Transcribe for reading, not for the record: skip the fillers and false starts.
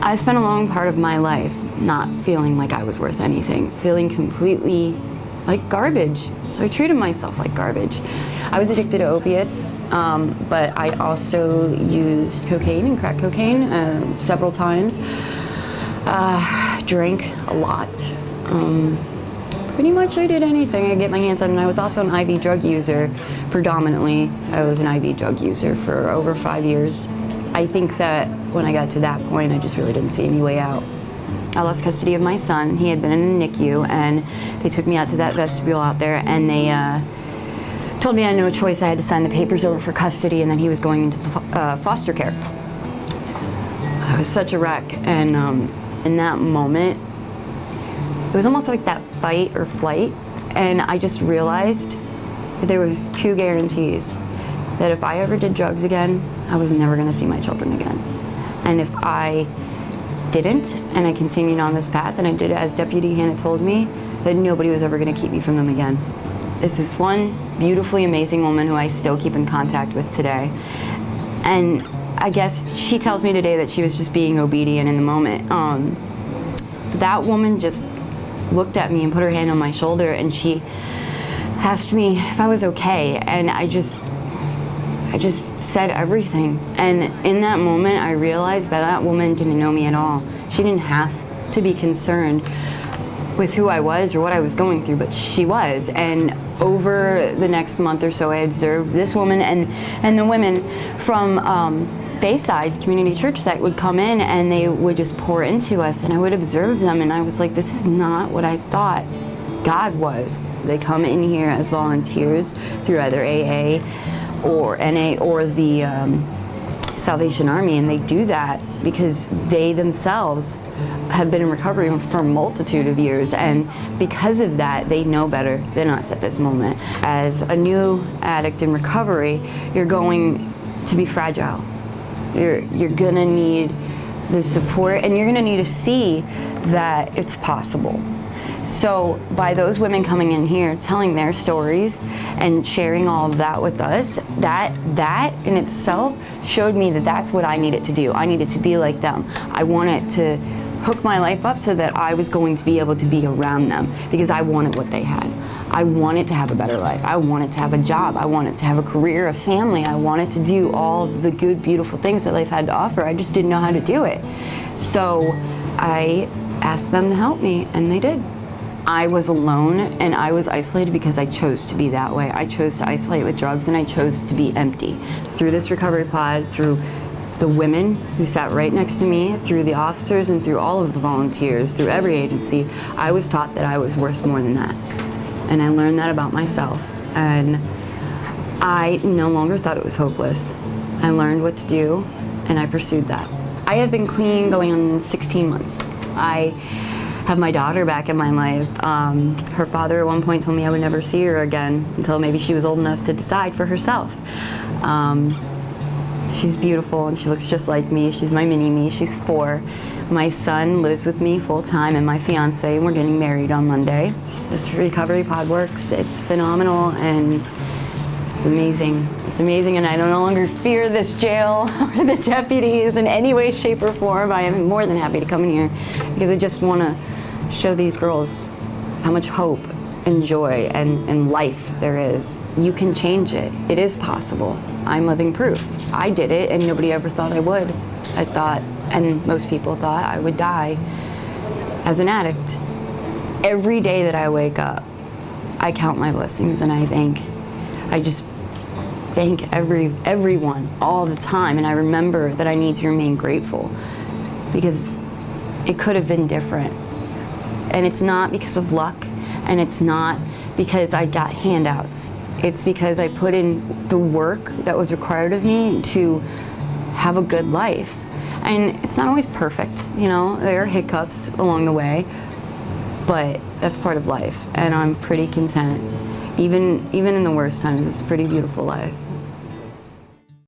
I spent a long part of my life not feeling like I was worth anything, feeling completely like garbage. So I treated myself like garbage. I was addicted to opiates, but I also used cocaine and crack cocaine several times. Drank a lot. Pretty much I did anything I could get my hands on, and I was also an IV drug user predominantly. I was an IV drug user for over 5 years. I think that when I got to that point, I just really didn't see any way out. I lost custody of my son. He had been in the NICU, and they took me out to that vestibule out there, and they told me I had no choice. I had to sign the papers over for custody, and then he was going into foster care. I was such a wreck, and in that moment, it was almost like that fight or flight, and I just realized that there was 2 guarantees. That if I ever did drugs again, I was never gonna see my children again. And if I didn't, and I continued on this path, and I did it as Deputy Hannah told me, that nobody was ever gonna keep me from them again. This is one beautifully amazing woman who I still keep in contact with today. And I guess she tells me today that she was just being obedient in the moment. That woman just looked at me and put her hand on my shoulder, and she asked me if I was okay, and I just said everything. And in that moment, I realized that that woman didn't know me at all. She didn't have to be concerned with who I was or what I was going through, but she was. And over the next month or so, I observed this woman and the women from Bayside Community Church that would come in, and they would just pour into us, and I would observe them, and I was like, this is not what I thought God was. They come in here as volunteers through either AA or NA or the Salvation Army, and they do that because they themselves have been in recovery for a multitude of years, and because of that, they know better than us at this moment. As a new addict in recovery, you're going to be fragile. You're gonna need the support, and you're gonna need to see that it's possible. So by those women coming in here, telling their stories and sharing all of that with us, that in itself showed me that that's what I needed to do. I needed to be like them. I wanted to hook my life up so that I was going to be able to be around them, because I wanted what they had. I wanted to have a better life. I wanted to have a job. I wanted to have a career, a family. I wanted to do all of the good, beautiful things that life had to offer. I just didn't know how to do it. So I asked them to help me, and they did. I was alone, and I was isolated because I chose to be that way. I chose to isolate with drugs, and I chose to be empty. Through this recovery pod, through the women who sat right next to me, through the officers, and through all of the volunteers, through every agency, I was taught that I was worth more than that. And I learned that about myself, and I no longer thought it was hopeless. I learned what to do, and I pursued that. I have been clean going on 16 months. I have my daughter back in my life. Her father at one point told me I would never see her again until maybe she was old enough to decide for herself. She's beautiful, and she looks just like me. She's my mini-me. She's 4. My son lives with me full-time, and my fiance, and we're getting married on Monday. This recovery pod works. It's phenomenal, and it's amazing. It's amazing, and I no longer fear this jail or the deputies in any way, shape, or form. I am more than happy to come in here because I just want to show these girls how much hope and joy and life there is. You can change it. It is possible. I'm living proof. I did it, and nobody ever thought I would. I thought, and most people thought, I would die as an addict. Every day that I wake up, I count my blessings, and I just thank everyone all the time, and I remember that I need to remain grateful because it could have been different. And it's not because of luck, and it's not because I got handouts. It's because I put in the work that was required of me to have a good life. And it's not always perfect, you know, there are hiccups along the way, but that's part of life, and I'm pretty content. Even in the worst times, it's a pretty beautiful life.